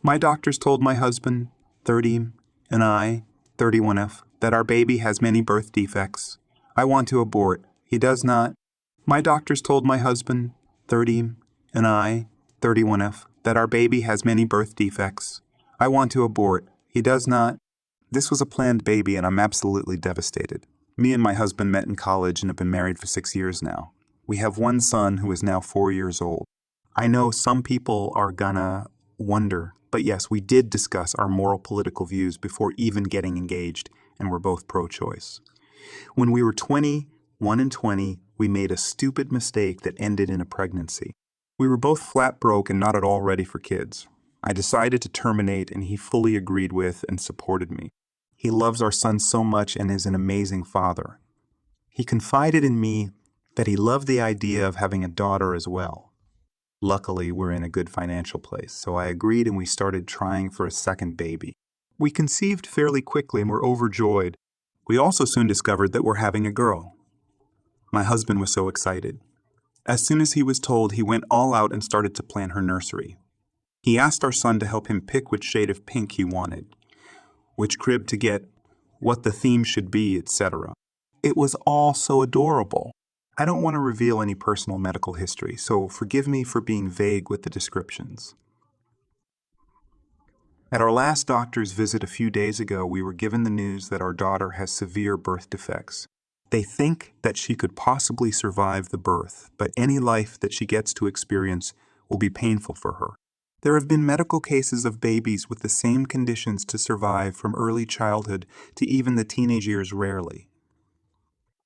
My doctors told my husband, 30, and I, 31F, that our baby has many birth defects. I want to abort. He does not. My doctors told my husband, 30, and I, 31F, that our baby has many birth defects. I want to abort. He does not. This was a planned baby, and I'm absolutely devastated. Me and my husband met in college and have been married for 6 years now. We have one son who is now 4 years old. I know some people are gonna wonder, but yes, we did discuss our moral political views before even getting engaged, and we're both pro-choice. When we were 21 and 20, we made a stupid mistake that ended in a pregnancy. We were both flat broke and not at all ready for kids. I decided to terminate, and he fully agreed with and supported me. He loves our son so much and is an amazing father. He confided in me that he loved the idea of having a daughter as well. Luckily, we're in a good financial place, so I agreed and we started trying for a second baby. We conceived fairly quickly and were overjoyed. We also soon discovered that we're having a girl. My husband was so excited. As soon as he was told, he went all out and started to plan her nursery. He asked our son to help him pick which shade of pink he wanted, which crib to get, what the theme should be, etc. It was all so adorable. I don't want to reveal any personal medical history, so forgive me for being vague with the descriptions. At our last doctor's visit a few days ago, we were given the news that our daughter has severe birth defects. They think that she could possibly survive the birth, but any life that she gets to experience will be painful for her. There have been medical cases of babies with the same conditions to survive from early childhood to even the teenage years rarely.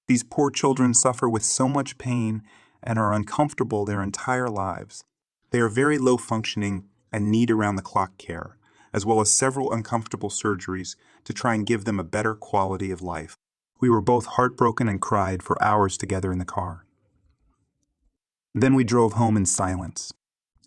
These poor children suffer with so much pain and are uncomfortable their entire lives. They are very low functioning and need around-the-clock care, as well as several uncomfortable surgeries to try and give them a better quality of life. We were both heartbroken and cried for hours together in the car. Then we drove home in silence.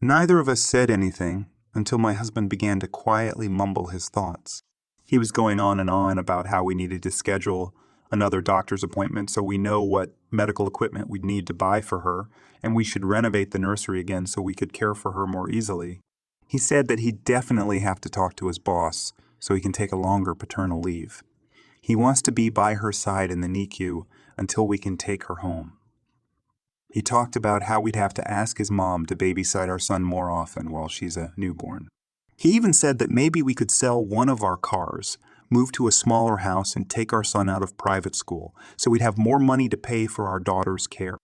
Neither of us said anything until my husband began to quietly mumble his thoughts. He was going on and on about how we needed to schedule another doctor's appointment so we know what medical equipment we'd need to buy for her, and we should renovate the nursery again so we could care for her more easily. He said that he'd definitely have to talk to his boss so he can take a longer paternal leave. He wants to be by her side in the NICU until we can take her home. He talked about how we'd have to ask his mom to babysit our son more often while she's a newborn. He even said that maybe we could sell one of our cars, move to a smaller house, and take our son out of private school so we'd have more money to pay for our daughter's care.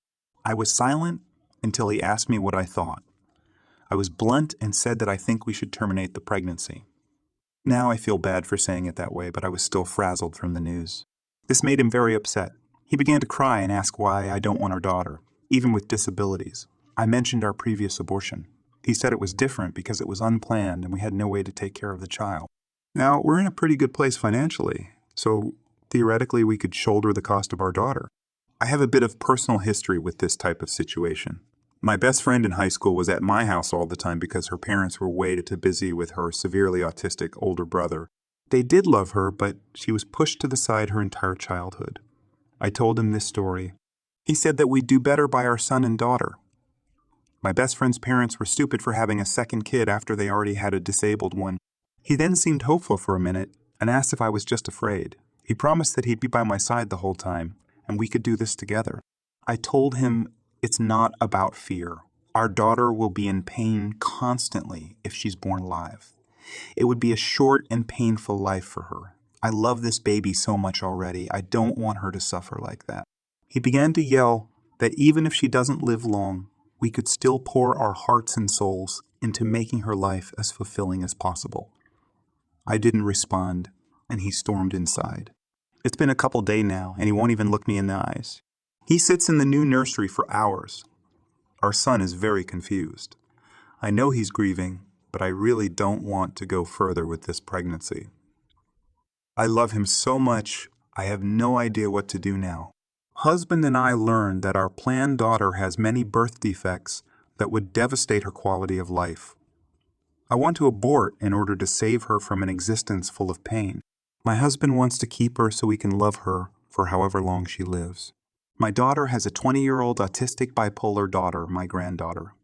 I was silent until he asked me what I thought. I was blunt and said that I think we should terminate the pregnancy. Now I feel bad for saying it that way, but I was still frazzled from the news. This made him very upset. He began to cry and ask why I don't want our daughter, even with disabilities. I mentioned our previous abortion. He said it was different because it was unplanned and we had no way to take care of the child. Now, we're in a pretty good place financially, so theoretically we could shoulder the cost of our daughter. I have a bit of personal history with this type of situation. My best friend in high school was at my house all the time because her parents were way too busy with her severely autistic older brother. They did love her, but she was pushed to the side her entire childhood. I told him this story. He said that we'd do better by our son and daughter. My best friend's parents were stupid for having a second kid after they already had a disabled one. He then seemed hopeful for a minute and asked if I was just afraid. He promised that he'd be by my side the whole time, and we could do this together. I told him it's not about fear. Our daughter will be in pain constantly if she's born alive. It would be a short and painful life for her. I love this baby so much already. I don't want her to suffer like that. He began to yell that even if she doesn't live long, we could still pour our hearts and souls into making her life as fulfilling as possible. I didn't respond, and he stormed inside. It's been a couple days now, and he won't even look me in the eyes. He sits in the new nursery for hours. Our son is very confused. I know he's grieving, but I really don't want to go further with this pregnancy. I love him so much, I have no idea what to do now. Husband and I learned that our planned daughter has many birth defects that would devastate her quality of life. I want to abort in order to save her from an existence full of pain. My husband wants to keep her so we can love her for however long she lives. My daughter has a 20-year-old autistic bipolar daughter, my granddaughter.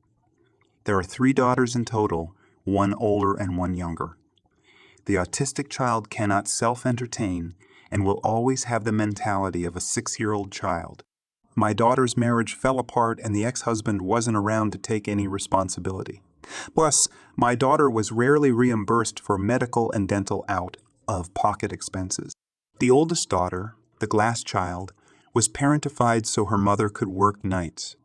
There are 3 daughters in total, one older and one younger. The autistic child cannot self-entertain and will always have the mentality of a 6-year-old child. My daughter's marriage fell apart and the ex-husband wasn't around to take any responsibility. Plus, my daughter was rarely reimbursed for medical and dental out-of-pocket expenses. The oldest daughter, the glass child, was parentified so her mother could work nights.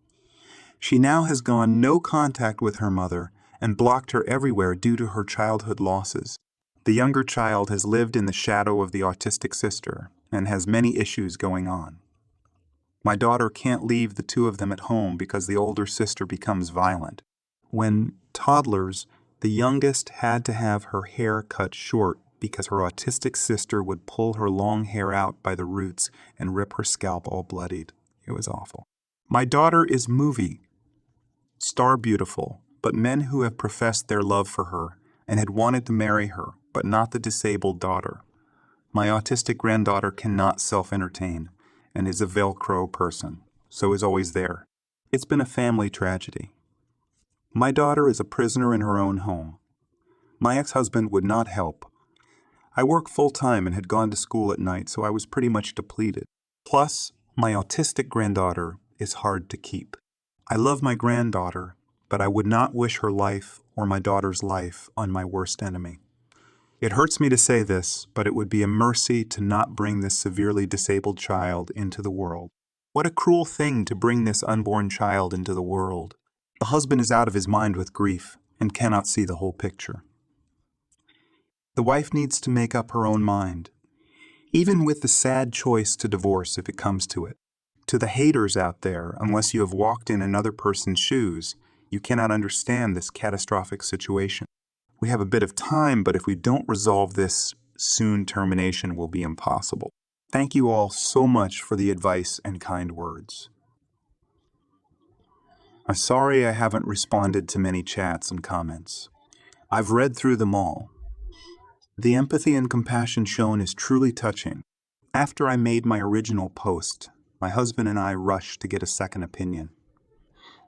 She now has gone no contact with her mother and blocked her everywhere due to her childhood losses. The younger child has lived in the shadow of the autistic sister and has many issues going on. My daughter can't leave the two of them at home because the older sister becomes violent. When toddlers, the youngest had to have her hair cut short because her autistic sister would pull her long hair out by the roots and rip her scalp all bloodied. It was awful. My daughter is movie star beautiful, but men who have professed their love for her and had wanted to marry her, but not the disabled daughter. My autistic granddaughter cannot self-entertain and is a Velcro person, so is always there. It's been a family tragedy. My daughter is a prisoner in her own home. My ex-husband would not help. I work full-time and had gone to school at night, so I was pretty much depleted. Plus, my autistic granddaughter is hard to keep. I love my granddaughter, but I would not wish her life or my daughter's life on my worst enemy. It hurts me to say this, but it would be a mercy to not bring this severely disabled child into the world. What a cruel thing to bring this unborn child into the world. The husband is out of his mind with grief and cannot see the whole picture. The wife needs to make up her own mind, even with the sad choice to divorce if it comes to it. To the haters out there, unless you have walked in another person's shoes, you cannot understand this catastrophic situation. We have a bit of time, but if we don't resolve this, soon termination will be impossible. Thank you all so much for the advice and kind words. I'm sorry I haven't responded to many chats and comments. I've read through them all. The empathy and compassion shown is truly touching. After I made my original post, my husband and I rushed to get a second opinion.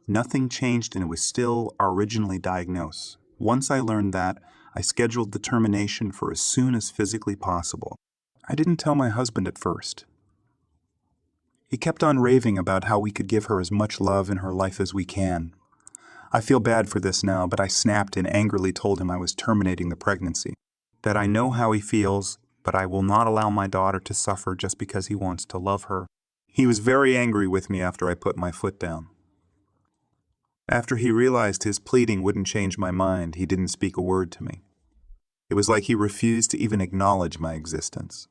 Nothing changed and it was still our originally diagnosed. Once I learned that, I scheduled the termination for as soon as physically possible. I didn't tell my husband at first. He kept on raving about how we could give her as much love in her life as we can. I feel bad for this now, but I snapped and angrily told him I was terminating the pregnancy. That I know how he feels, but I will not allow my daughter to suffer just because he wants to love her. He was very angry with me after I put my foot down. After he realized his pleading wouldn't change my mind, he didn't speak a word to me. It was like he refused to even acknowledge my existence.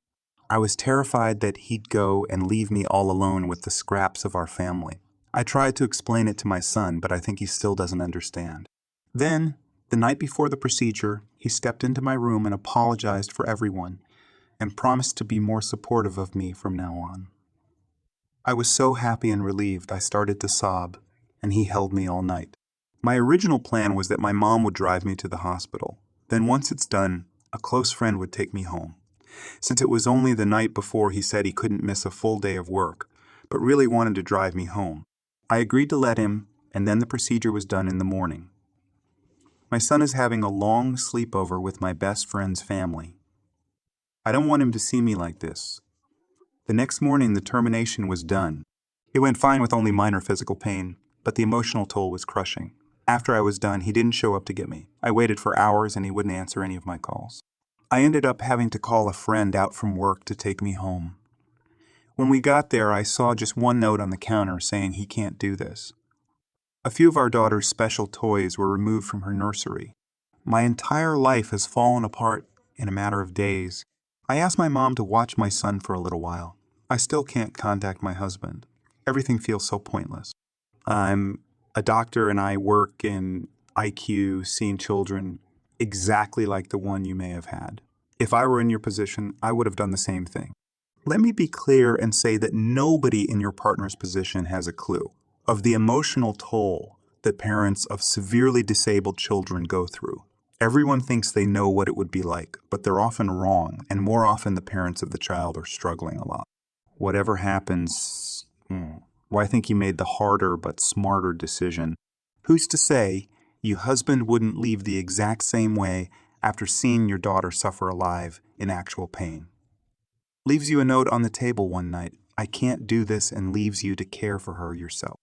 I was terrified that he'd go and leave me all alone with the scraps of our family. I tried to explain it to my son, but I think he still doesn't understand. Then, the night before the procedure, he stepped into my room and apologized for everyone, and promised to be more supportive of me from now on. I was so happy and relieved I started to sob, and he held me all night. My original plan was that my mom would drive me to the hospital. Then once it's done, a close friend would take me home. Since it was only the night before, he said he couldn't miss a full day of work, but really wanted to drive me home. I agreed to let him, and then the procedure was done in the morning. My son is having a long sleepover with my best friend's family. I don't want him to see me like this. The next morning, the termination was done. It went fine with only minor physical pain, but the emotional toll was crushing. After I was done, he didn't show up to get me. I waited for hours and he wouldn't answer any of my calls. I ended up having to call a friend out from work to take me home. When we got there, I saw just one note on the counter saying he can't do this. A few of our daughter's special toys were removed from her nursery. My entire life has fallen apart in a matter of days. I asked my mom to watch my son for a little while. I still can't contact my husband. Everything feels so pointless. I'm a doctor and I work in IQ, seeing children exactly like the one you may have had. If I were in your position, I would have done the same thing. Let me be clear and say that nobody in your partner's position has a clue of the emotional toll that parents of severely disabled children go through. Everyone thinks they know what it would be like, but they're often wrong, and more often the parents of the child are struggling a lot. Whatever happens, I think you made the harder but smarter decision. Who's to say You husband wouldn't leave the exact same way after seeing your daughter suffer alive in actual pain. Leaves you a note on the table one night, "I can't do this," and leaves you to care for her yourself.